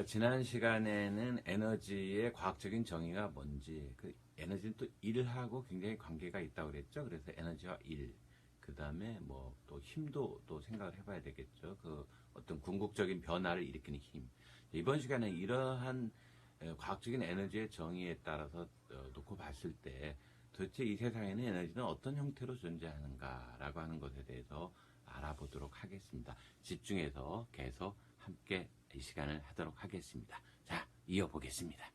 지난 시간에는 에너지의 과학적인 정의가 뭔지, 그 에너지는 또 일하고 굉장히 관계가 있다고 그랬죠. 그래서 에너지와 일, 그 다음에 뭐 또 힘도 또 생각을 해봐야 되겠죠. 그 어떤 궁극적인 변화를 일으키는 힘. 이번 시간에 이러한 과학적인 에너지의 정의에 따라서 놓고 봤을 때 도대체 이 세상에는 에너지는 어떤 형태로 존재하는가라고 하는 것에 대해서 알아보도록 하겠습니다. 집중해서 계속 함께 이 시간을 하도록 하겠습니다. 자, 이어보겠습니다.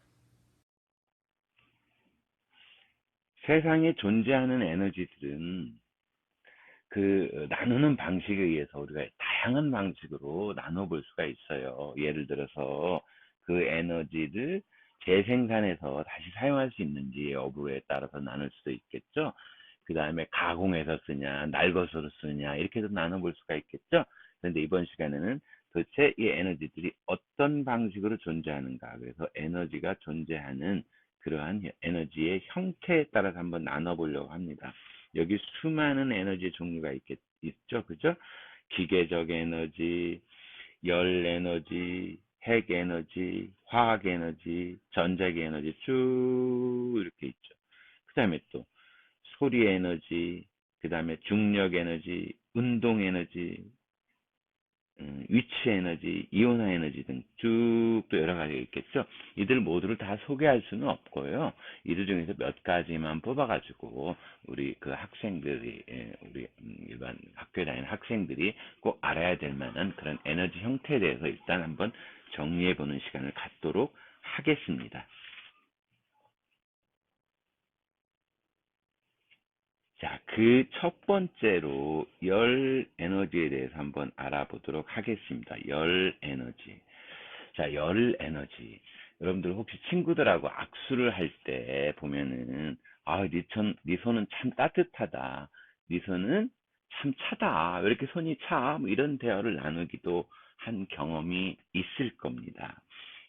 세상에 존재하는 에너지들은 나누는 방식에 의해서 우리가 다양한 방식으로 나눠볼 수가 있어요. 예를 들어서 그 에너지를 재생산해서 다시 사용할 수 있는지 여부에 따라서 나눌 수도 있겠죠. 그 다음에 가공해서 쓰냐, 날것으로 쓰냐, 이렇게도 나눠볼 수가 있겠죠. 그런데 이번 시간에는 도대체 이 에너지들이 어떤 방식으로 존재하는가, 그래서 에너지가 존재하는 그러한 에너지의 형태에 따라서 한번 나눠보려고 합니다. 여기 수많은 에너지 종류가 있죠. 그죠? 기계적 에너지, 열 에너지, 핵 에너지, 화학 에너지, 전자기 에너지 쭉 이렇게 있죠. 그 다음에 또 소리 에너지, 그 다음에 중력 에너지, 운동 에너지, 위치 에너지, 이온화 에너지 등 쭉 또 여러 가지가 있겠죠. 이들 모두를 다 소개할 수는 없고요. 이들 중에서 몇 가지만 뽑아가지고 우리 그 학생들이 우리 일반 학교에 다니는 학생들이 꼭 알아야 될 만한 그런 에너지 형태에 대해서 일단 한번 정리해 보는 시간을 갖도록 하겠습니다. 자, 그 첫 번째로 열 에너지에 대해서 한번 알아보도록 하겠습니다. 열 에너지. 자, 열 에너지. 여러분들 혹시 친구들하고 악수를 할 때 보면은, 아, 네 손은 참 따뜻하다. 네 손은 참 차다. 왜 이렇게 손이 차? 뭐 이런 대화를 나누기도 한 경험이 있을 겁니다.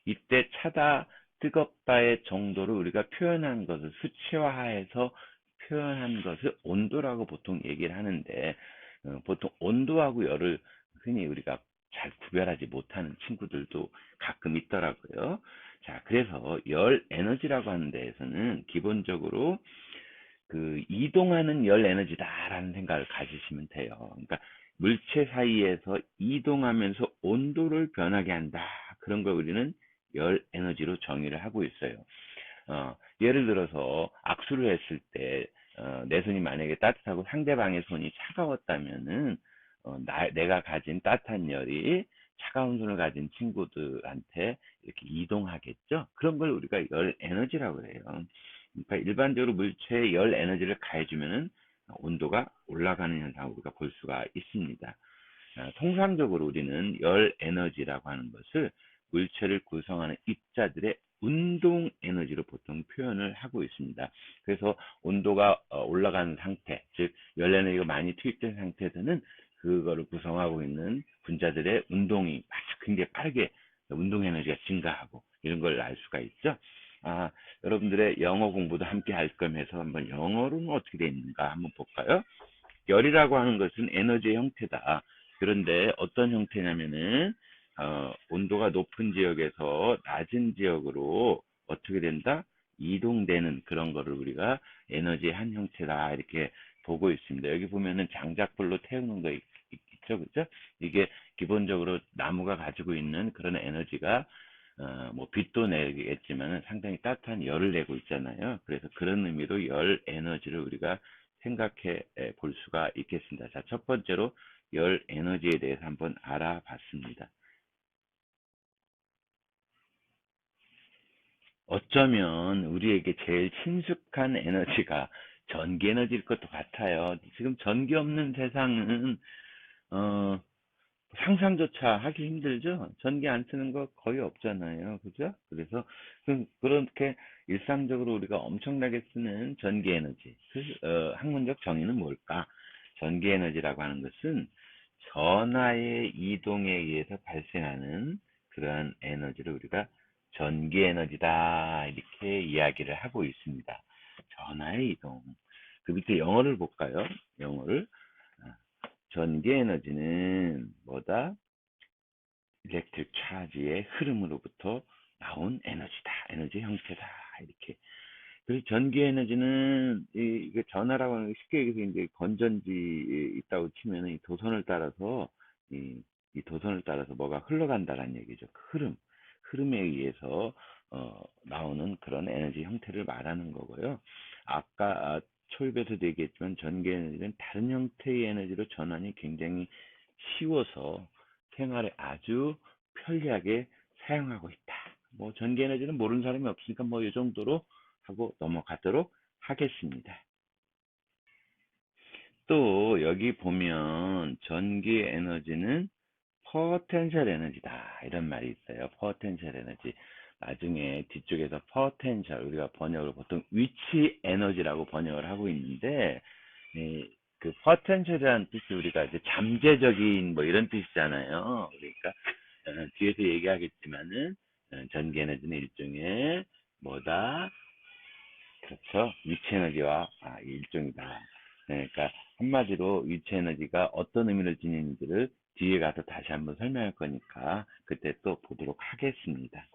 이때 차다, 뜨겁다의 정도를 우리가 표현한 것을 수치화해서 표현한 것을 온도라고 보통 얘기를 하는데, 보통 온도하고 열을 흔히 우리가 잘 구별하지 못하는 친구들도 가끔 있더라고요. 자, 그래서 열 에너지라고 하는 데에서는 기본적으로 그 이동하는 열 에너지다라는 생각을 가지시면 돼요. 그러니까 물체 사이에서 이동하면서 온도를 변하게 한다. 그런 걸 우리는 열 에너지로 정의를 하고 있어요. 예를 들어서 악수를 했을 때, 내 손이 만약에 따뜻하고 상대방의 손이 차가웠다면은, 내가 가진 따뜻한 열이 차가운 손을 가진 친구들한테 이렇게 이동하겠죠? 그런 걸 우리가 열 에너지라고 해요. 그러니까 일반적으로 물체에 열 에너지를 가해주면은 온도가 올라가는 현상을 우리가 볼 수가 있습니다. 통상적으로 우리는 열 에너지라고 하는 것을 물체를 구성하는 입자들의 운동 에너지로 보통 표현을 하고 있습니다. 그래서 온도가 올라가는 상태, 즉 열 에너지가 많이 투입된 상태에서는 그거를 구성하고 있는 분자들의 운동이 굉장히 빠르게 운동 에너지가 증가하고 이런 걸 알 수가 있죠. 아, 여러분들의 영어 공부도 함께 할 겸해서 한번 영어로는 어떻게 되어 있는가 한번 볼까요? 열이라고 하는 것은 에너지의 형태다. 그런데 어떤 형태냐면은 온도가 높은 지역에서 낮은 지역으로 어떻게 된다? 이동되는 그런 거를 우리가 에너지의 한 형태다 이렇게 보고 있습니다. 여기 보면은 장작불로 태우는 거 있죠, 그죠? 이게 기본적으로 나무가 가지고 있는 그런 에너지가 뭐 빛도 내겠지만 상당히 따뜻한 열을 내고 있잖아요. 그래서 그런 의미로 열 에너지를 우리가 생각해 볼 수가 있겠습니다. 자, 첫 번째로 열 에너지에 대해서 한번 알아봤습니다. 어쩌면 우리에게 제일 친숙한 에너지가 전기 에너지일 것도 같아요. 지금 전기 없는 세상은 어, 상상조차 하기 힘들죠. 전기 안 쓰는 거 거의 없잖아요. 그죠? 그래서 그렇게 일상적으로 우리가 엄청나게 쓰는 전기 에너지. 학문적 정의는 뭘까? 전기 에너지라고 하는 것은 전하의 이동에 의해서 발생하는 그러한 에너지를 우리가 전기 에너지다 이렇게 이야기를 하고 있습니다. 전하의 이동. 그 밑에 영어를 볼까요? 영어를. 전기 에너지는 뭐다? 일렉트릭 차지의 흐름으로부터 나온 에너지다. 에너지 형태다. 이렇게. 그래서 전기 에너지는 이게 전하라고 하는 게 쉽게 얘기해서 이제 건전지에 있다고 치면은 이 도선을 따라서 이, 이 도선을 따라서 뭐가 흘러간다라는 얘기죠. 그 흐름에 의해서 나오는 그런 에너지 형태를 말하는 거고요. 아까 초입에서도 얘기했지만 전기 에너지는 다른 형태의 에너지로 전환이 굉장히 쉬워서 생활에 아주 편리하게 사용하고 있다. 뭐 전기 에너지는 모르는 사람이 없으니까 뭐 이 정도로 하고 넘어가도록 하겠습니다. 또 여기 보면 전기 에너지는 포텐셜 에너지다 이런 말이 있어요. 포텐셜 에너지. 나중에 뒤쪽에서 포텐셜 우리가 번역을 보통 위치 에너지라고 번역을 하고 있는데 그 포텐셜이라는 뜻이 우리가 이제 잠재적인 뭐 이런 뜻이잖아요. 그러니까 뒤에서 얘기하겠지만은 전기 에너지는 일종의 뭐다? 그렇죠. 위치 에너지와 일종이다. 그러니까 한마디로 위치 에너지가 어떤 의미를 지니는지를 뒤에 가서 다시 한번 설명할 거니까 그때 또 보도록 하겠습니다.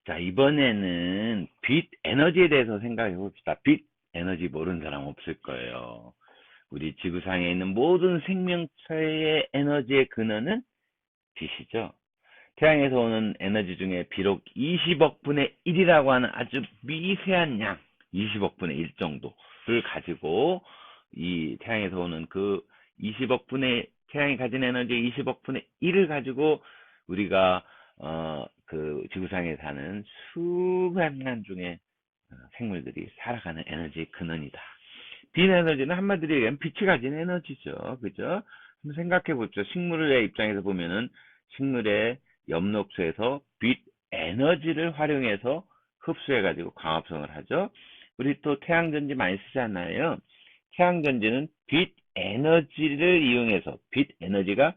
자, 이번에는 빛 에너지에 대해서 생각해 봅시다. 빛 에너지 모르는 사람 없을 거예요. 우리 지구상에 있는 모든 생명체의 에너지의 근원은 빛이죠. 태양에서 오는 에너지 중에 비록 20억 분의 1이라고 하는 아주 미세한 양, 20억 분의 1 정도를 가지고 이 태양에서 오는 그 20억 분의 태양이 가진 에너지 20억 분의 1을 가지고 우리가 그 지구상에 사는 수백만 중의 생물들이 살아가는 에너지의 근원이다. 빛 에너지는 한마디로 얘기하면 빛이 가진 에너지죠. 그죠? 한번 생각해 보죠. 식물의 입장에서 보면은 식물의 엽록소에서 빛 에너지를 활용해서 흡수해가지고 광합성을 하죠. 우리 또 태양전지 많이 쓰잖아요. 태양전지는 빛 에너지를 이용해서 빛 에너지가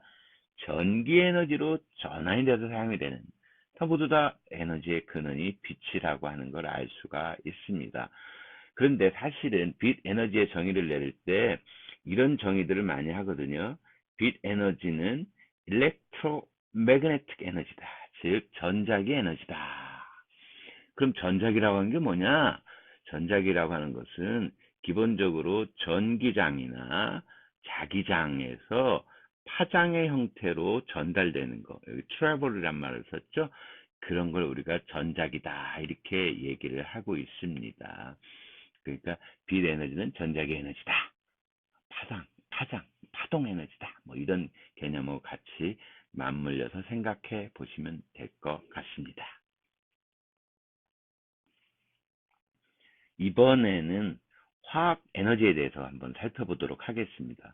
전기 에너지로 전환이 돼서 사용이 되는 모두 다 에너지의 근원이 빛이라고 하는 걸 알 수가 있습니다. 그런데 사실은 빛 에너지의 정의를 내릴 때 이런 정의들을 많이 하거든요. 빛 에너지는 일렉트로매그네틱 에너지다. 즉 전자기 에너지다. 그럼 전자기라고 하는 게 뭐냐? 전자기라고 하는 것은 기본적으로 전기장이나 자기장에서 파장의 형태로 전달되는 거. 여기 트래블이란 말을 썼죠. 그런 걸 우리가 전자기다 이렇게 얘기를 하고 있습니다. 그러니까 빛 에너지는 전자기 에너지다. 파동 에너지다. 뭐 이런 개념하고 같이 맞물려서 생각해 보시면 될 것 같습니다. 이번에는 화학 에너지에 대해서 한번 살펴보도록 하겠습니다.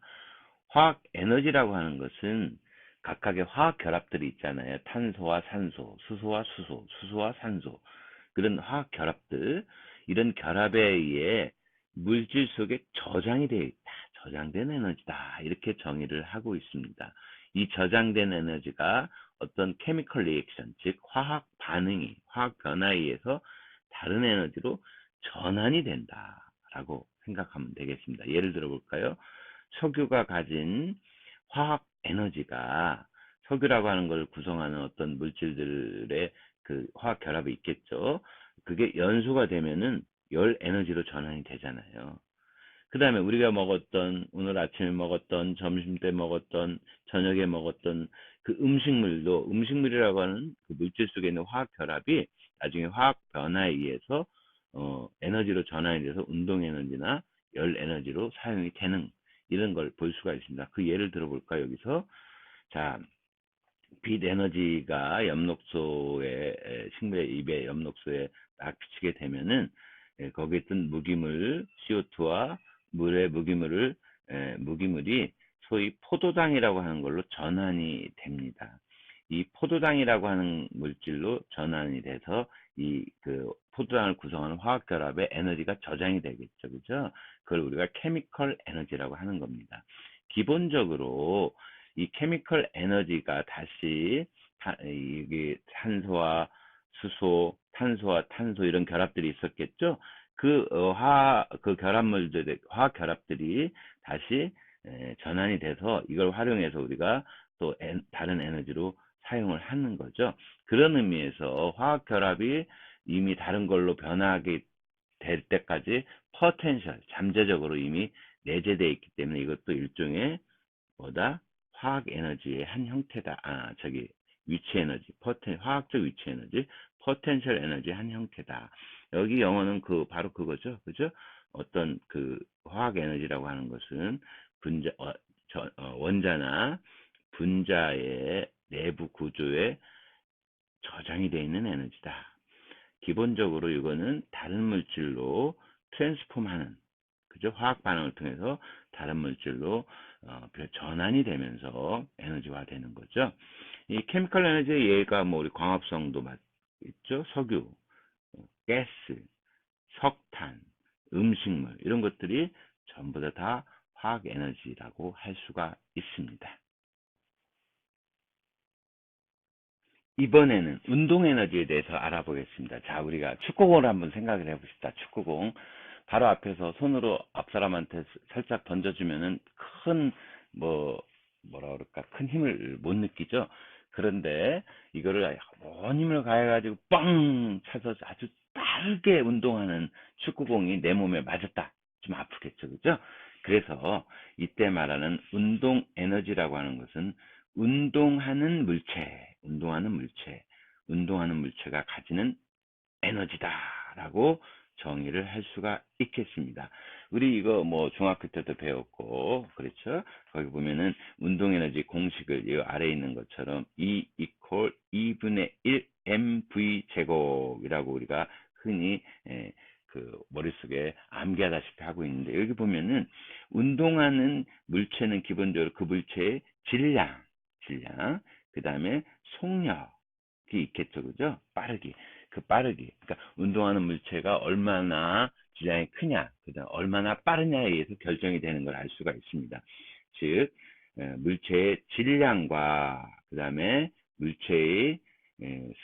화학 에너지라고 하는 것은 각각의 화학 결합들이 있잖아요. 탄소와 산소, 수소와 수소, 수소와 산소. 그런 화학 결합들, 이런 결합에 의해 물질 속에 저장이 되어 있다. 저장된 에너지다. 이렇게 정의를 하고 있습니다. 이 저장된 에너지가 어떤 케미컬 리액션, 즉 화학 반응이, 화학 변화에 의해서 다른 에너지로 전환이 된다라고 생각하면 되겠습니다. 예를 들어 볼까요? 석유가 가진 화학 에너지가 석유라고 하는 걸 구성하는 어떤 물질들의 그 화학 결합이 있겠죠. 그게 연소가 되면은 열 에너지로 전환이 되잖아요. 그 다음에 우리가 먹었던, 오늘 아침에 먹었던, 점심 때 먹었던, 저녁에 먹었던 그 음식물도, 음식물이라고 하는 그 물질 속에 있는 화학 결합이 나중에 화학 변화에 의해서 에너지로 전환이 돼서 운동 에너지나 열 에너지로 사용이 되는 이런 걸 볼 수가 있습니다. 그 예를 들어볼까 여기서. 자, 빛 에너지가 엽록소에, 식물의 잎의 엽록소에 딱 비치게 되면은 거기에 있던 무기물 CO2와 물의 무기물이 소위 포도당이라고 하는 걸로 전환이 됩니다. 이 포도당이라고 하는 물질로 전환이 돼서 이 그 포도당을 구성하는 화학 결합의 에너지가 저장이 되겠죠. 그죠? 그걸 우리가 케미컬 에너지라고 하는 겁니다. 기본적으로 이 케미컬 에너지가 다시 이게 산소와 수소, 탄소와 탄소 이런 결합들이 있었겠죠. 그 결합물들의 화학 결합들이 다시 전환이 돼서 이걸 활용해서 우리가 또 다른 에너지로 사용을 하는 거죠. 그런 의미에서 화학 결합이 이미 다른 걸로 변하게 될 때까지 포텐셜, 잠재적으로 이미 내재되어 있기 때문에 이것도 일종의 뭐다? 화학 에너지의 한 형태다. 위치 에너지, 화학적 위치 에너지, 포텐셜 에너지의 한 형태다. 여기 영어는 바로 그거죠. 그죠? 어떤 화학 에너지라고 하는 것은 원자나 분자의 내부 구조에 저장이 되어 있는 에너지다. 기본적으로 이거는 다른 물질로 트랜스폼하는, 그죠? 화학 반응을 통해서 다른 물질로 전환이 되면서 에너지화 되는 거죠. 이 케미컬 에너지의 예가 우리 광합성도 있죠. 석유, 가스, 석탄, 음식물 이런 것들이 전부 다 화학 에너지라고 할 수가 있습니다. 이번에는 운동 에너지에 대해서 알아보겠습니다. 자, 우리가 축구공을 한번 생각을 해봅시다. 축구공. 바로 앞에서 손으로 앞 사람한테 살짝 던져주면은 뭐라 그럴까, 큰 힘을 못 느끼죠? 그런데 이거를 온 힘을 가해가지고 뻥 차서 아주 빠르게 운동하는 축구공이 내 몸에 맞았다. 좀 아프겠죠, 그죠? 그래서 이때 말하는 운동 에너지라고 하는 것은 운동하는 물체가 가지는 에너지다라고 정의를 할 수가 있겠습니다. 우리 이거 중학교 때도 배웠고, 그렇죠? 거기 보면은 운동 에너지 공식을 이 아래에 있는 것처럼 E equal 2분의 1 mv 제곱이라고 우리가 흔히 머릿속에 암기하다시피 하고 있는데, 여기 보면은 운동하는 물체는 기본적으로 그 물체의 질량, 그 다음에 속력이 있겠죠, 그죠? 빠르기. 그러니까 운동하는 물체가 얼마나 질량이 크냐, 그다음 얼마나 빠르냐에 의해서 결정이 되는 걸 알 수가 있습니다. 즉, 물체의 질량과 그 다음에 물체의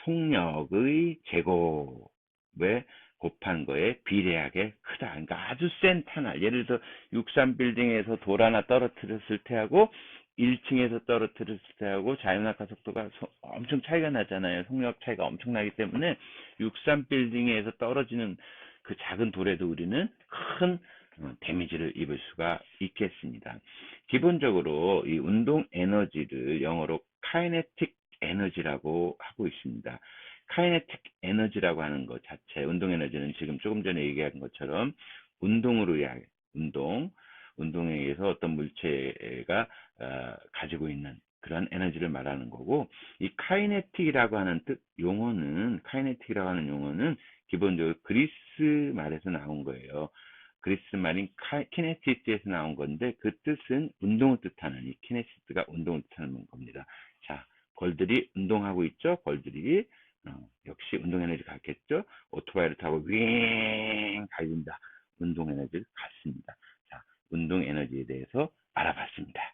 속력의 제곱에 곱한 거에 비례하게 크다. 그러니까 아주 센 탄알, 예를 들어 63빌딩에서 돌 하나 떨어뜨렸을 때하고 1층에서 떨어뜨렸을 때하고 자연낙하 속도가 엄청 차이가 나잖아요. 속력 차이가 엄청나기 때문에 63빌딩에서 떨어지는 그 작은 돌에도 우리는 큰 데미지를 입을 수가 있겠습니다. 기본적으로 이 운동 에너지를 영어로 카이네틱 에너지라고 하고 있습니다. 카이네틱 에너지라고 하는 것 자체, 운동 에너지는 지금 조금 전에 얘기한 것처럼 운동에 의해서 어떤 물체가 가지고 있는 그런 에너지를 말하는 거고, 이 카이네틱이라고 하는 용어는 기본적으로 그리스 말에서 나온 거예요. 그리스 말인 키네시스에서 나온 건데, 그 뜻은 운동을 뜻하는, 이 키네시스가 운동을 뜻하는 겁니다. 자, 걸들이 운동하고 있죠. 걸들이 역시 운동 에너지 같겠죠. 오토바이를 타고 윙 달린다. 운동 에너지를 갖습니다. 자, 운동 에너지에 대해서 알아봤습니다.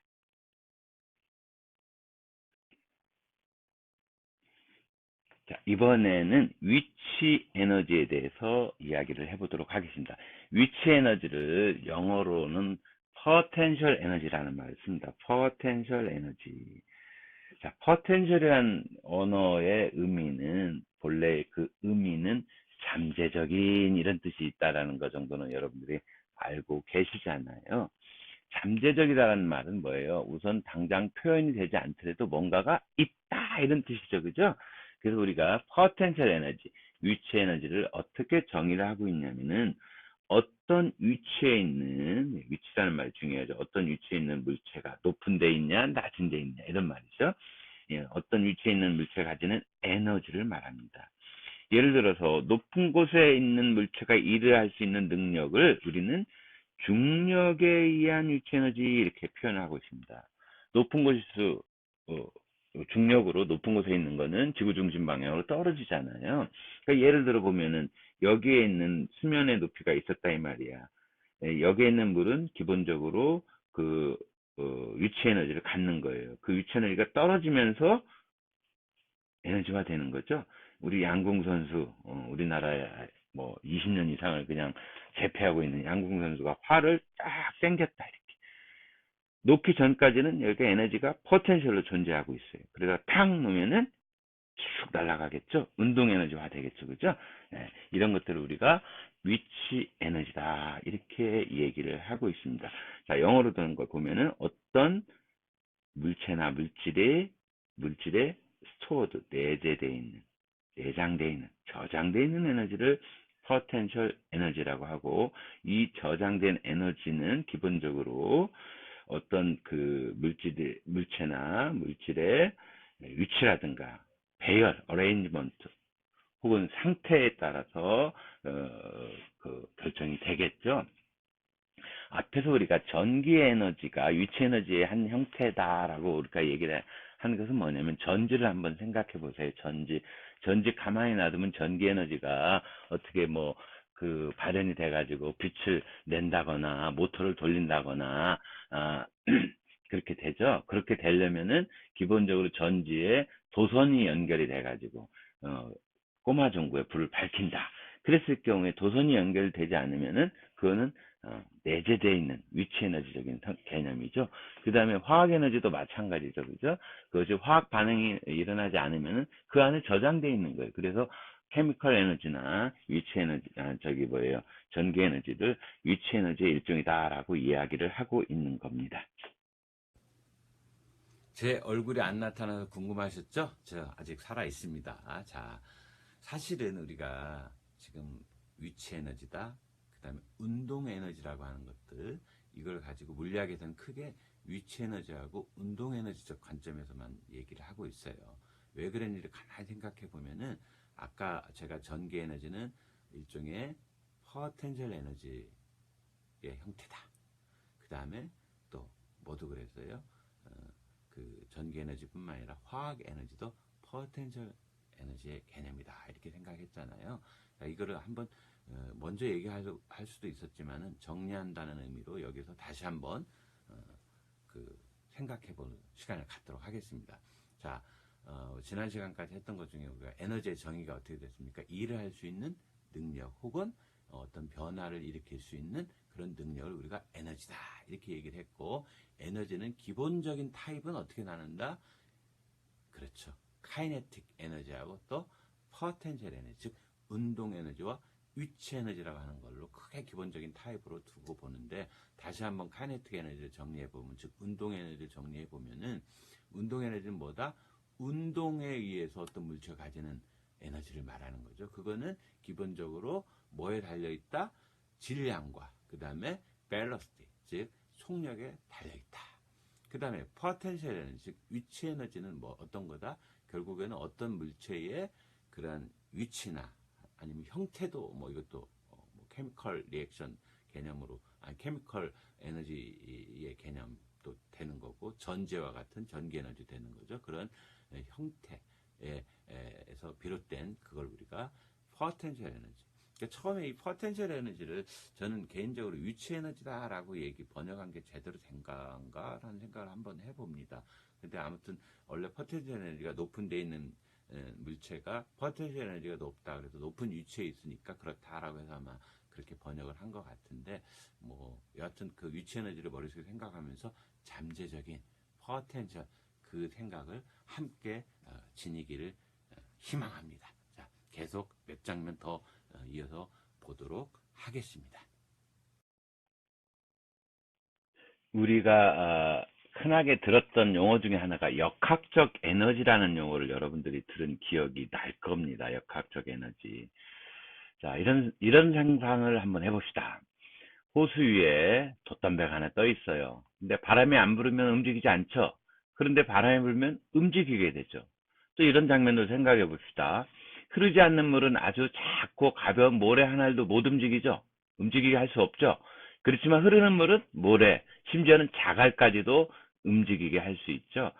자, 이번에는 위치 에너지에 대해서 이야기를 해보도록 하겠습니다. 위치 에너지를 영어로는 potential 에너지라는 말을 씁니다. potential 에너지. 자, potential이라는 언어의 의미는, 본래 그 의미는 잠재적인 이런 뜻이 있다라는 것 정도는 여러분들이 알고 계시잖아요. 잠재적이라는 말은 뭐예요? 우선 당장 표현이 되지 않더라도 뭔가가 있다 이런 뜻이죠, 그죠? 그래서 우리가 potential 에너지, 위치 에너지를 어떻게 정의를 하고 있냐면은, 어떤 위치에 있는, 위치라는 말이 중요하죠. 어떤 위치에 있는 물체가 높은 데 있냐, 낮은 데 있냐, 이런 말이죠. 예, 어떤 위치에 있는 물체가 가지는 에너지를 말합니다. 예를 들어서 높은 곳에 있는 물체가 일을 할 수 있는 능력을 우리는 중력에 의한 위치 에너지 이렇게 표현하고 있습니다. 높은 곳에서 중력으로 높은 곳에 있는 거는 지구 중심 방향으로 떨어지잖아요. 그러니까 예를 들어 보면은 여기에 있는 수면의 높이가 있었다 이 말이야. 예, 여기에 있는 물은 기본적으로 위치 에너지를 갖는 거예요. 그 위치 에너지가 떨어지면서 에너지화 되는 거죠. 우리 양궁 선수, 우리나라에 20년 이상을 그냥 제패하고 있는 양궁 선수가 활을 쫙 당겼다 이렇게. 놓기 전까지는 여기가 에너지가 포텐셜로 존재하고 있어요. 그래서 탁 놓으면은 쭉 날아가겠죠. 운동 에너지화 되겠죠. 그죠? 네, 이런 것들을 우리가 위치 에너지다. 이렇게 얘기를 하고 있습니다. 자, 영어로 되는 걸 보면은 어떤 물체나 물질에 스토어드, 내재되어 있는, 내장되어 있는, 저장되어 있는 에너지를 potential 에너지라고 하고, 이 저장된 에너지는 기본적으로 어떤 그 물체나 물질의 위치라든가 배열, 어레인지먼트 혹은 상태에 따라서 결정이 되겠죠. 앞에서 우리가 전기 에너지가 위치 에너지의 한 형태다라고 우리가 얘기를 하는 것은 뭐냐면 전지를 한번 생각해 보세요. 전지 가만히 놔두면 전기 에너지가 어떻게 뭐 그 발현이 돼가지고 빛을 낸다거나 모터를 돌린다거나 그렇게 되죠. 그렇게 되려면은 기본적으로 전지에 도선이 연결이 돼가지고 꼬마 전구에 불을 밝힌다. 그랬을 경우에 도선이 연결되지 않으면은 그거는 내재되어 있는 위치 에너지적인 개념이죠. 그 다음에 화학 에너지도 마찬가지죠. 그죠? 그것이 화학 반응이 일어나지 않으면은 그 안에 저장되어 있는 거예요. 그래서 케미컬 에너지나 위치 에너지, 전기 에너지를 위치 에너지의 일종이다라고 이야기를 하고 있는 겁니다. 제 얼굴이 안 나타나서 궁금하셨죠? 저 아직 살아 있습니다. 자, 사실은 우리가 지금 위치 에너지다, 그 다음에 운동 에너지라고 하는 것들, 이걸 가지고 물리학에서는 크게 위치 에너지하고 운동 에너지적 관점에서만 얘기를 하고 있어요. 왜 그랬는지 가만히 생각해 보면은 아까 제가 전기 에너지는 일종의 포텐셜 에너지의 형태다. 그 다음에 또 뭐도 그랬어요? 그 전기 에너지뿐만 아니라 화학 에너지도 포텐셜 에너지의 개념이다. 이렇게 생각했잖아요. 이거를 한번 먼저 얘기할 수도 있었지만은 정리한다는 의미로 여기서 다시 한번 그 생각해 보는 시간을 갖도록 하겠습니다. 자, 지난 시간까지 했던 것 중에 우리가 에너지의 정의가 어떻게 됐습니까? 일을 할 수 있는 능력 혹은 어떤 변화를 일으킬 수 있는 그런 능력을 우리가 에너지다 이렇게 얘기를 했고, 에너지는 기본적인 타입은 어떻게 나눈다? 그렇죠. 카이네틱 에너지하고 또 포텐셜 에너지, 즉 운동 에너지와 위치 에너지라고 하는 걸로 크게 기본적인 타입으로 두고 보는데, 다시 한번 카이네틱 에너지를 정리해 보면, 즉 운동 에너지를 정리해 보면은 운동 에너지는 뭐다? 운동에 의해서 어떤 물체가 가지는 에너지를 말하는 거죠. 그거는 기본적으로 뭐에 달려 있다? 질량과 그 다음에 벨러시티, 즉 속력에 달려 있다. 그 다음에 포텐셜 에너지, 즉 위치 에너지는 뭐 어떤 거다? 결국에는 어떤 물체의 그런 위치나 아니면 형태도 뭐 이것도 뭐 케미컬 리액션 개념으로, 아니 케미컬 에너지의 개념도 되는 거고, 전지와 같은 전기 에너지 되는 거죠. 그런 형태에서 비롯된 그걸 우리가 포텐셜 에너지. 그러니까 처음에 이 포텐셜 에너지를 저는 개인적으로 위치 에너지다라고 번역한 게 제대로 된 건가라는 생각을 한번 해봅니다. 근데 아무튼 원래 포텐셜 에너지가 높은 데 있는 물체가 포텐셜 에너지가 높다, 그래서 높은 위치에 있으니까 그렇다라고 해서 아마 그렇게 번역을 한 것 같은데, 뭐 여하튼 그 위치 에너지를 머릿속에 생각하면서 잠재적인 포텐셜 그 생각을 함께 지니기를 희망합니다. 자, 계속 몇 장면 더 이어서 보도록 하겠습니다. 우리가 흔하게 들었던 용어 중에 하나가 역학적 에너지라는 용어를 여러분들이 들은 기억이 날 겁니다. 역학적 에너지. 자, 이런 상상을 한번 해봅시다. 호수 위에 돛담배가 하나 떠 있어요. 근데 바람이 안 불으면 움직이지 않죠. 그런데 바람이 불면 움직이게 되죠. 또 이런 장면을 생각해 봅시다. 흐르지 않는 물은 아주 작고 가벼운 모래 하나도 못 움직이죠. 움직이게 할 수 없죠. 그렇지만 흐르는 물은 모래, 심지어는 자갈까지도 움직이게 할 수 있죠.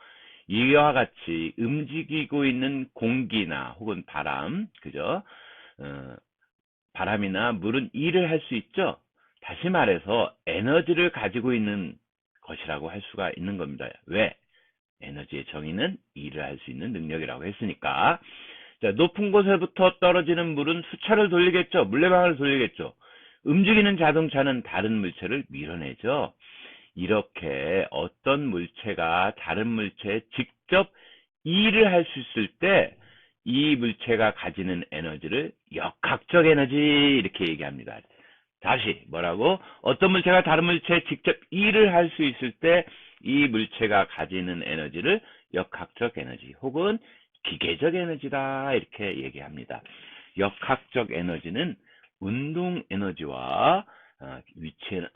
이와 같이 움직이고 있는 공기나 혹은 바람, 그죠? 바람이나 물은 일을 할 수 있죠. 다시 말해서 에너지를 가지고 있는 것이라고 할 수가 있는 겁니다. 왜? 에너지의 정의는 일을 할 수 있는 능력이라고 했으니까. 자, 높은 곳에부터 떨어지는 물은 수차를 돌리겠죠. 물레방아를 돌리겠죠. 움직이는 자동차는 다른 물체를 밀어내죠. 이렇게 어떤 물체가 다른 물체에 직접 일을 할 수 있을 때 이 물체가 가지는 에너지를 역학적 에너지 이렇게 얘기합니다. 다시 뭐라고? 어떤 물체가 다른 물체에 직접 일을 할 수 있을 때 이 물체가 가지는 에너지를 역학적 에너지 혹은 기계적 에너지다 이렇게 얘기합니다. 역학적 에너지는 운동 에너지와 위치 에너지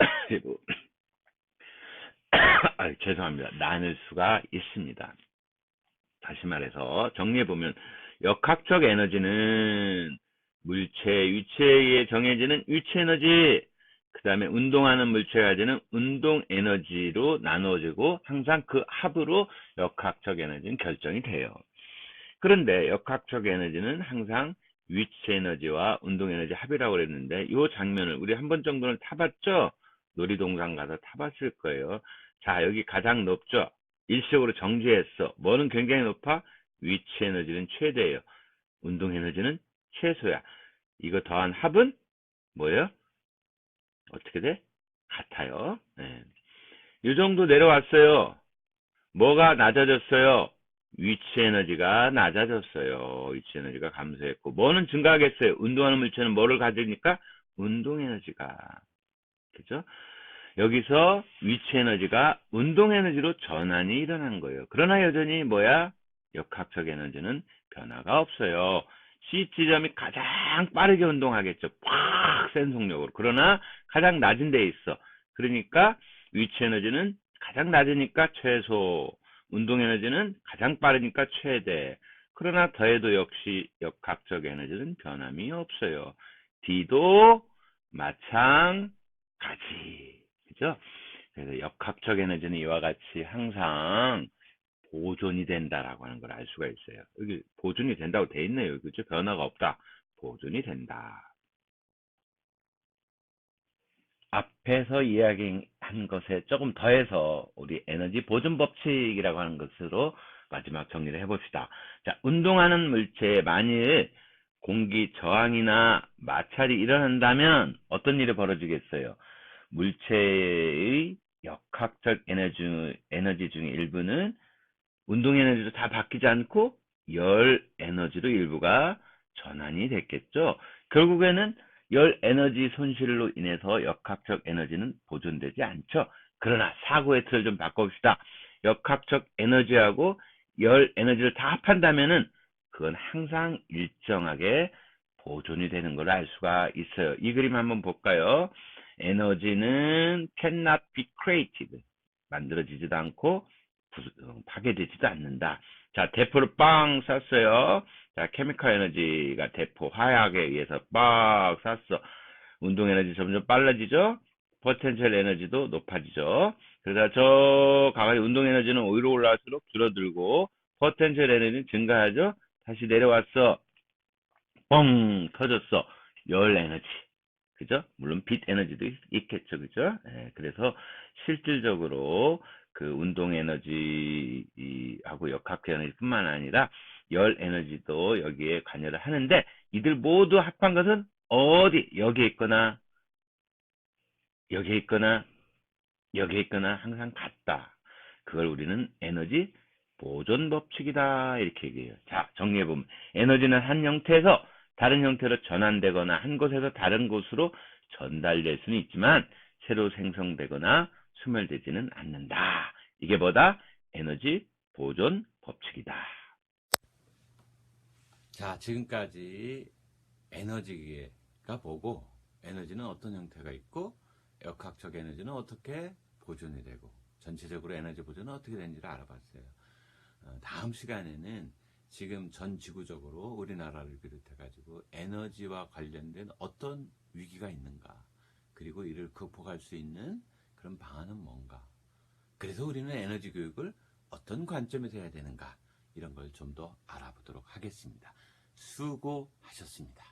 죄송합니다. 나눌 수가 있습니다. 다시 말해서 정리해보면 역학적 에너지는 물체, 위치에 의해 정해지는 위치 에너지, 그 다음에 운동하는 물체가 가지는 운동 에너지로 나누어지고 항상 그 합으로 역학적 에너지는 결정이 돼요. 그런데 역학적 에너지는 항상 위치 에너지와 운동 에너지 합이라고 그랬는데 이 장면을 우리 한 번 정도는 타봤죠? 놀이동산 가서 타봤을 거예요. 자, 여기 가장 높죠? 일시적으로 정지했어. 뭐는 굉장히 높아? 위치 에너지는 최대예요. 운동 에너지는 최소야. 이거 더한 합은 뭐예요? 어떻게 돼? 같아요. 네. 이 정도 내려왔어요. 뭐가 낮아졌어요? 위치 에너지가 낮아졌어요. 위치 에너지가 감소했고 뭐는 증가하겠어요? 운동하는 물체는 뭐를 가지니까? 운동 에너지가. 그죠? 여기서 위치 에너지가 운동 에너지로 전환이 일어난 거예요. 그러나 여전히 뭐야? 역학적 에너지는 변화가 없어요. C 지점이 가장 빠르게 운동하겠죠. 팍 센 속력으로. 그러나 가장 낮은 데 있어. 그러니까 위치 에너지는 가장 낮으니까 최소, 운동 에너지는 가장 빠르니까 최대. 그러나 더해도 역시 역학적 에너지는 변함이 없어요. D도 마찬가지. 그죠? 그래서 역학적 에너지는 이와 같이 항상 보존이 된다라고 하는 걸 알 수가 있어요. 여기 보존이 된다고 돼 있네요. 그죠? 변화가 없다. 보존이 된다. 앞에서 이야기한 것에 조금 더해서 우리 에너지 보존 법칙이라고 하는 것으로 마지막 정리를 해봅시다. 자, 운동하는 물체에 만일 공기 저항이나 마찰이 일어난다면 어떤 일이 벌어지겠어요? 물체의 역학적 에너지 중에 일부는 운동 에너지로 다 바뀌지 않고 열 에너지로 일부가 전환이 됐겠죠. 결국에는 열 에너지 손실로 인해서 역학적 에너지는 보존되지 않죠. 그러나 사고의 틀을 좀 바꿔봅시다. 역학적 에너지하고 열 에너지를 다 합한다면은 그건 항상 일정하게 보존이 되는 걸 알 수가 있어요. 이 그림 한번 볼까요? 에너지는 cannot be created. 만들어지지도 않고 파괴되지도 않는다. 자, 대포를 빵 쐈어요. 자, 케미컬 에너지가 대포 화약에 의해서 빡 쐈어. 운동 에너지 점점 빨라지죠? 포텐셜 에너지도 높아지죠. 그러다 저 가만히 운동 에너지는 오히려 올라갈수록 줄어들고 포텐셜 에너지는 증가하죠. 다시 내려왔어. 뻥 터졌어. 열 에너지. 그죠? 물론 빛 에너지도 있겠죠. 그죠? 예, 그래서 실질적으로 그 운동 에너지하고 역학 에너지뿐만 아니라 열 에너지도 여기에 관여를 하는데 이들 모두 합한 것은 어디? 여기에 있거나 여기에 있거나 여기에 있거나 항상 같다. 그걸 우리는 에너지 보존 법칙이다 이렇게 얘기해요. 자, 정리해보면 에너지는 한 형태에서 다른 형태로 전환되거나 한 곳에서 다른 곳으로 전달될 수는 있지만 새로 생성되거나 소멸되지는 않는다. 이게 뭐다? 에너지 보존 법칙이다. 자, 지금까지 에너지가 보고 에너지는 어떤 형태가 있고 역학적 에너지는 어떻게 보존이 되고 전체적으로 에너지 보존은 어떻게 되는지를 알아봤어요. 다음 시간에는 지금 전 지구적으로 우리나라를 비롯해 가지고 에너지와 관련된 어떤 위기가 있는가, 그리고 이를 극복할 수 있는 그런 방안은 뭔가, 그래서 우리는 에너지 교육을 어떤 관점에서 해야 되는가, 이런 걸 좀 더 알아보도록 하겠습니다. 수고하셨습니다.